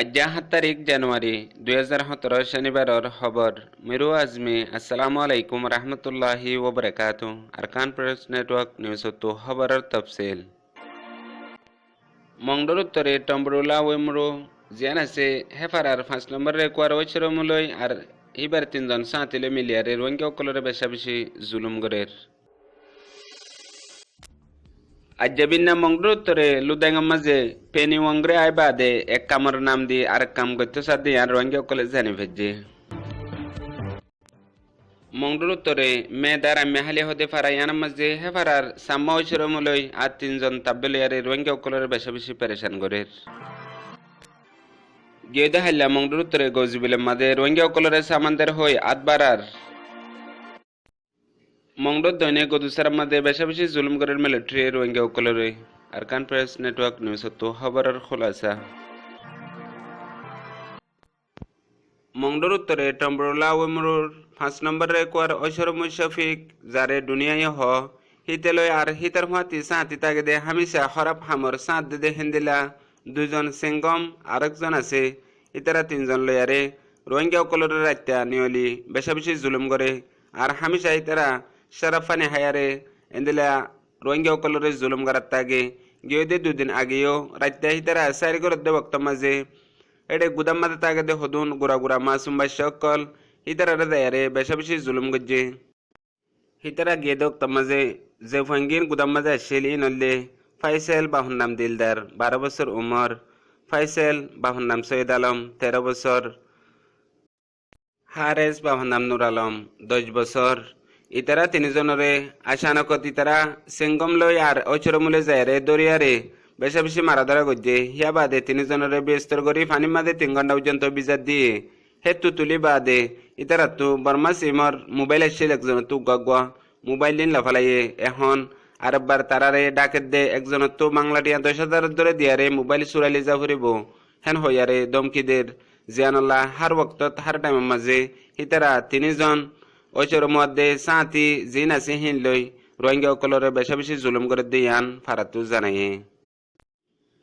আজ্ঞা ৭ তারিখ জানুয়ারি 2017 শনিবারর খবর মিরু আজমি আসসালামু আলাইকুম রহমতুল্লাহি ওবরাকাতু আরকান প্রেস নেটওয়ার্ক নিউজ তো খবরের তফসিল মংডোর উত্তরে টম্বরুলা ওয়েমরু জিয়ান আছে হেফারার 5 নম্বর রেকোয়ার ওইচরমুলই আর এবার 3জন সাঁতিলে মিলিয়ারে রোহিঙ্গা অকলরে বেশা বেশি জুলুম গরের আজ্জাবিন্না মংডোর উত্তরে লুদাঙ্গাম মাঝে পেনি ওয়াংরে আই বাদে এক কামর নাম দিয়ে আরেক কাম করতে সাথে আর রোহিঙ্গা অকলে জানি ভেজে মংডোর উত্তরে মেদার মেহালি হতে ফারাইয়ান মাঝে হেফারার সাম্মা ওইচরমুলই আর 3জন তাব্বেলিয়ারে রোহিঙ্গা অকলরে বেশা বেশি পেরেশান গরের গেদা হাল্লা মংডুর উত্তরে গজিবিলের মাঝে রোহিঙ্গা অকলরে সামানদের হই আটবারার মংডুর দৈনিক গদুসার মাঝে বেশা বেশি জুলুম করের মিলিটারি রোহিঙ্গা অকলরে আরকান প্রেস নেটওয়ার্ক নিউজ তো খবরের খোলাসা মংডুর উত্তরে টম্বরুলা ওমরুর 5 নম্বর রেকোয়ার ঐশ্বর মুশফিক যারে দুনিয়ায় হ হিতেলয় আর হিতার হাতি সাঁতি তাগে দে হামিশা খরাব হামর সাঁত দে হিন্দিলা 2জন সেঙ্গম আরেকজন আছে ইতারা 3জন লয়ারে রোহিঙ্গা অকলরে রাত্যা নিয়লি বেশা বেশি জুলুম করে আর হামিশা ইতারা শরাফানি হায়ারে এন্দিলা রোহিঙ্গা অকলরে জুলুম করার তাগে গিয়ে 2 দিন আগেও রাত্যা ইতারা সারি করে দে বক্ত মাঝে এডে গুদাম মাঝে তাগে দে হদুন গুড়া গুড়া মাসুম বা সকল ইতারা দায়ারে বেশা বেশি জুলুম গজ্জে হিতারা গিয়ে দক্ত মাঝে যে ফাঙ্গিন গুদাম মাঝে আসেলি নলে ফাইসেল বাহন নাম দিলদার 12 বছর উমর ফাইসেল বাহন নাম সৈয়দ আলম 13 বছর হারেস বাহন নাম নুর আলম 10 বছর ইতারা 3জনরে আশানকত ইতারা সেঙ্গম লই আর ঐচরমূলে যায় রে দরিয়ারে বেশা বেশি মারা ধরা গজ্জে হিয়া বাদে 3জনরে বিস্তর করি ফানি মাঝে 3 ঘন্টা পর্যন্ত বিজাত দিয়ে হেতু তুলি বাদে ইতারা তো বর্মা সিমর মোবাইল আসছিল একজন তু গগুয়া মোবাইল দিন লাফালাইয়ে এখন আরেকবার তারারে ডাকে দে একজন তো বাংলাটিয়া 10,000 ধরে দিয়ারে মোবাইল চুরাইলে যা ফুরিব হেন হইয়ারে দমকিদের জিয়ানুল্লাহ হার বক্তত হার টাইমের মাঝে হিতারা 3জন ঐচর মধ্যে সাঁতি জিন আছে হিন লই রোহিঙ্গা অকলরে বেশা বেশি জুলুম করে দিয়ান ফারাতু জানাইয়ে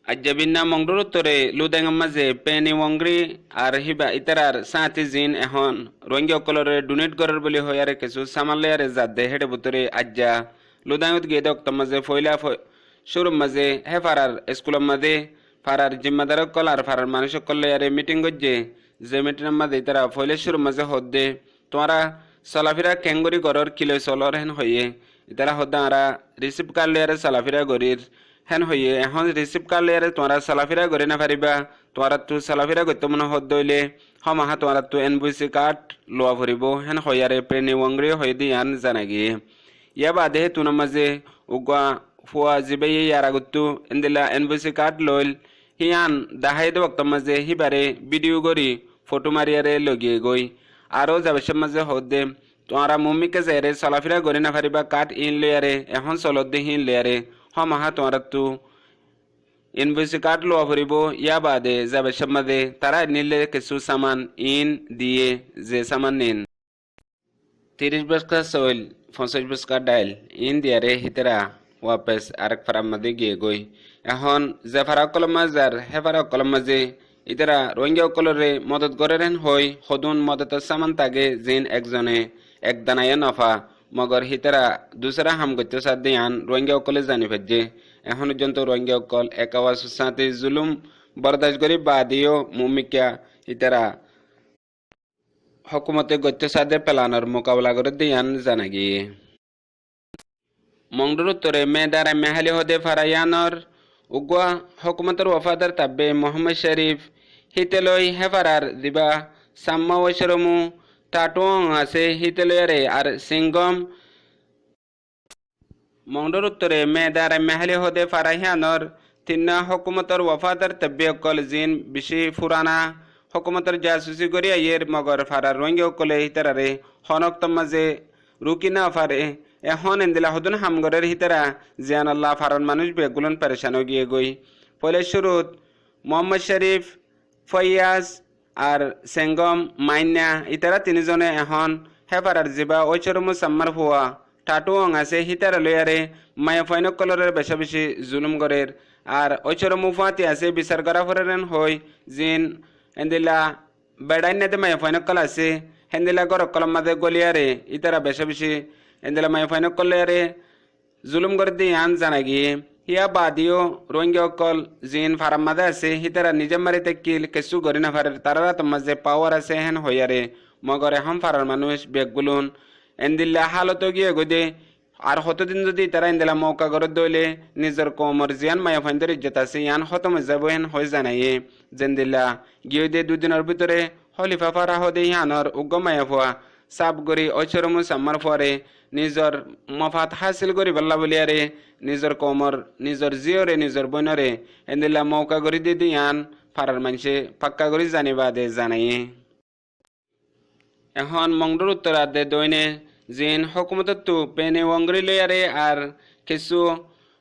আজ্জাবিন্না মংডুর উত্তরে লুদাঙ্গাম মাঝে পেনি ওয়াংরি আর হিবা ইতারার সাঁতি জিন এখন রোহিঙ্গা অকলরে ডোনেট করার বলে হইয়ারে কিছু সামান লয়ারে জাত দে হেডে বুতরে আজ্জা লুদাঙ্গত গিয়ে দক্তর মাঝে ফয়লা শুরুর মাঝে হে ফারার স্কুলের মাঝে ফারার জিম্মাদার কল আর ফারার মানুষ কল লয়ারে মিটিং করছে যে মিটিংয়ের মাঝে তারা ফয়লা শুরুর মাঝে হদ দে তোমারা চলাফেরা কেঙ্গুরি গরর কিলো চলর হেন হইয়ে ইতারা হদ্দা আরা রিসিভ কার্ড লয়ারে চলাফেরা গরির হেন হইয়ে এখন রিসিভ কার্ড লয়ারে তোমরা চলাফেরা করে না পারিবা তোমরা তো চলাফেরা করতে মনে হদ দইলে হমাহা তোমরা তো এনবিসি কার্ড লোয়া ভরিব হেন হইয়ারে প্রেনি ওয়াংরি হয়ে দিয়ান জানা গিয়ে ইয়া বাদে তুনা মাঝে উগা ফুয়া জিবে ইয়ারাগুত্তু এন্দিলা এনবিসি কার্ড লইল হিয়ান দাহাই দে বক্ত মাঝে হিবারে ভিডিও করি ফটো মারিয়ারে লগিয়ে গই আরও যাবে সব মাঝে হদে তোমরা মুমিকে যাইরে চলাফেরা করে না পারিবা কার্ড ইন লয়ারে এখন চলত দে হিন লয়ারে হমাহা তোমরা তো এনবিসি কার্ড লোয়া ভরিব ইয়া বাদে যাবে সব মাঝে তারা নিলে কিছু সামান ইন দিয়ে যে সামান নিন 30 বস্তা চইল 50 বস্তা ডাইল ইন্ডিয়ারে হিতেরা ওয়াপেস আরেক ফারাম মাঝে গিয়ে গই এখন যে ফারা কলম মাজার হে ফারা কলম মাঝে ইতারা রোহিঙ্গা অকলরে মদত করেন হই হদুন মদতের সামান তাগে জিন একজনে এক দানায় নফা মগর হিতারা দুসরা হাম করতে সাথ দিয়ান রোহিঙ্গা অকলে জানি ভেজে এখন পর্যন্ত রোহিঙ্গা অকল এক আওয়াজ সাথে জুলুম বরদাস্ত করি বাদিও মুমিকা ইতারা হকুমতে গত্য সাদে পেলানোর মোকাবেলা করে দিয়ান জানা গিয়ে মংডুর উত্তরে মেদার মেহালি হদে ফারাইয়ানর উগুয়া হকুমতের ওয়াফাদার তাব্বে মোহাম্মদ শরীফ হিতেলই হেফারার দিবা সাম্মা ওয়সরমু টাটুং আছে হিতেলয়ারে আর সিঙ্গম মংডুর উত্তরে মেদার মেহালি হদে ফারাইয়ানর তিন্না হকুমতের ওয়াফাদার তাব্বে অকল জিন বেশি ফুরানা হকুমতের জাসুসি করি আইয়ের মগর ফারার রোহিঙ্গা অকলে হিতারারে হনক মাঝে রুকি না ফারে এখন এন্দিলা হদুন হামগরের হিতারা জিয়ান আল্লাহ ফারন মানুষ বেগুলন পেরেশান গিয়ে গই পলে শুরুত মোহাম্মদ শরীফ ফয়াজ আর সেঙ্গম মাইন্যা ইতারা 3জনে এখন হেফারার জিবা ঐচরমু সাম্মার ফুয়া টাটু অং আছে হিতারা লয়ারে মায়া ফৈনক কলরের বেশা বেশি জুলুম গরের আর ওইচর মুফাতি আছে বিচার করা ফরেন হই জিন এন্দিলা বেড়াইনাতে মায়া ফাইনকল আছে হেন্দিলা গরকল মাঝে গলিয়ারে ইতারা বেশি বেশি এন্দিলা মায়া ফাইনকল আরে জুলুম করে দিয়ে আন জানা গিয়ে হিয়া বাদিও রোহিঙ্গা অকল জিন ফারাম মাঝে আছে হিতারা নিজে মারিতে কিল কেসু গরি না ফারে তারা তোমার যে পাওয়ার আছে হেন হইয়ারে মগরে হাম ফারার মানুষ বেগগুলুন এন্দিল্লা হালত গিয়ে গদে আর কতদিন যদি তারা এন্দিলা মৌকা করে দইলে নিজের কমর জিয়ান মায়া ফাইন্দর ইজ্জত আছে ইয়ান খতম যাব হেন হয়ে জানাইয়ে জেন্দিল্লা গিয়ে দে দুদিনের ভিতরে হলিফা ফারা হদে ইহানর উগ্র মায়া ফুয়া সাপ গরি ঐশ্বরমু সাম্মার ফুয়ারে নিজর মফাত হাসিল করি বল্লা বলিয়ারে নিজর কমর নিজর জিওরে নিজর বইনরে এন্দিল্লা মৌকা করি দি দিয়ান ফারার মানুষে পাক্কা করি জানিবা দে জানাইয়ে এখন মংডুর উত্তরার্ধে দৈনে জিন হকুমতত্তু পেনে ওয়ংরি লইয়ারে আর কিছু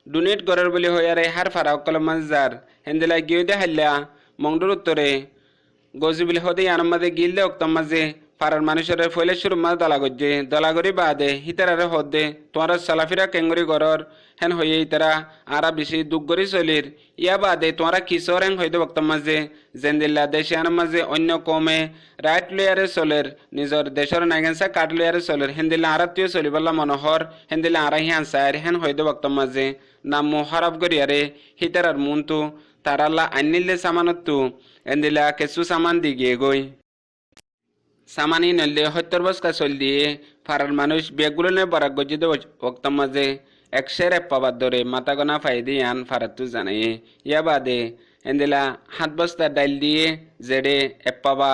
ডোনেট করার বলি হইয়ারে হার ফারা অকল মজার হেন্দিলা গিয়ে দে হাল্লা মংডুর উত্তরে গজিবিল হদে আনমাদে গিলদে অক্তম মাঝে ফারার মানুষের ফলে শুরু মাছ দলাগরি বাদে হিতারারে হদে তোমার সালাফিরা কেঙ্গরি গরর হেন হয়ে ইতারা আরা বেশি দুঃগরি চলির ইয়া বাদে তোমারা কিশোর হেন হইতে বক্তম মাঝে জেন্দিল্লা দেশিয়ান মাঝে অন্য কমে রাইট লয়ারে চলের নিজর দেশের নাগেন্সা কাট লয়ারে চলের হেন্দিল্লা আরাত্মীয় চলিবল্লা মনোহর হেন্দিল্লা আরা হিয়ান সাইর হেন হইতে বক্তম মাঝে নাম হারাপ গরিয়ারে হিতারার মুনতু তারাল্লা আনিলে সামানত্তু এন্দিলা কেসু সামান দিগিয়ে গই সামানি নললে 70 বছর চল দিয়ে ফারার মানুষ বেগুলো নে বরাক গজিদ বক্তম মাঝে একশের এপ্পাবাদ ধরে মাথা গনা ফাই দিয়ে আন ফারাতু জানাই ইয়া বাদে এন্দিলা 7 বস্তা ডাইল দিয়ে জেডে এপ্পাবা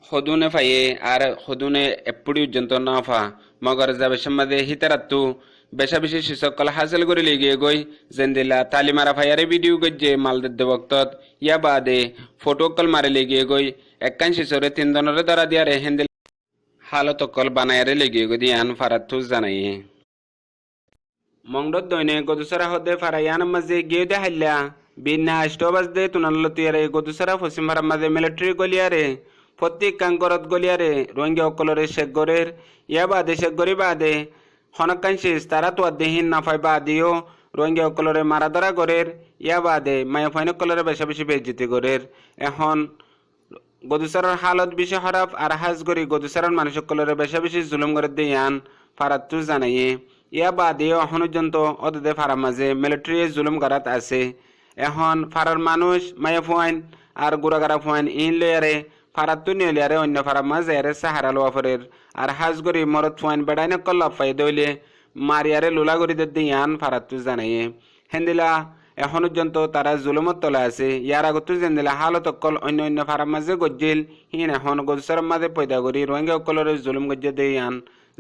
হদুনে ফাইয়ে আর হদুনে এপুড়ি উজ্জন্ত না ফা মগর যাবে সমাজে হিতারাতু বেশা বেশি শিশকল হাসিল করে লেগে গই জেন্দিলা তালি মারা ফাইয়ারে ভিডিও গজ্জে মাল দে বক্তত ইয়া বাদে ফটো কল মারে লেগে গই একখান শিশরে 3 জনরে ধরা দিয়ারে হেন্দিল হালত কল বানায়ারে লেগে গই দিয়ান ফারাতু জানাই মংডত দইনে গদুসরা হদে ফারায়ান মাঝে গিয়ে দে হাল্লা বিনা স্টোবাস দে তুনালতিয়ারে গদুসরা পশ্চিম ভারত মাঝে মিলিটারি গলিয়ারে প্রত্যেক কাঙ্করত গলিয়ারে রোহিঙ্গা অকলরে শেখ গরের ইয়া বাদে শেখ গরি বাদে হনকাংশিস তারা তো দেহীন নাফাই বাদিও রোহিঙ্গা অকলরে মারা ধরা গরের ইয়া বাদে মায়া ফাইন অকলরে বেশা বেশি বেজ্জিতি গরের এখন গদুসারার হালত বেশি খারাপ আর হাজ গরি গদুসারার মানুষ অকলরে বেশা বেশি জুলুম করে দিয়ান ফারাতু জানাইয়ে ইয়া বাদেও এখন পর্যন্ত অদে ফারার মাঝে মিলিটারি জুলুম করাত আছে এখন ফারার মানুষ মায়া ফুয়াইন আর গুড়াগারা ফুয়াইন ইন লেয়ারে ফারাতু নিলিয়ারে অন্য ফারার মাঝে এর সাহারা লোয়া ফরের আর হাজ গরি মরত ফুয়াইন বেড়াইনে কল্লা ফাই দইলে মারিয়ারে লুলা গরি দিয়ান ফারাতু জানাইয়ে হেন্দিলা এখন পর্যন্ত তারা জুলুমত তলা আছে ইয়ার আগতো জেন্দিলা হালত অকল অন্য ফারার মাঝে গজ্জিল হিন এখন গজসার মাঝে পয়দা করি রোহিঙ্গা অকলের জুলুম গজ্জে দিয়ান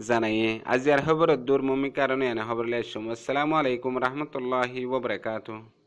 জানাইয়ে আজি আর খবর দূর মমি কারণে এনে খবর লে আসসালামু আলাইকুম রহমতুল্লাহি ওয়া বারাকাতুহু।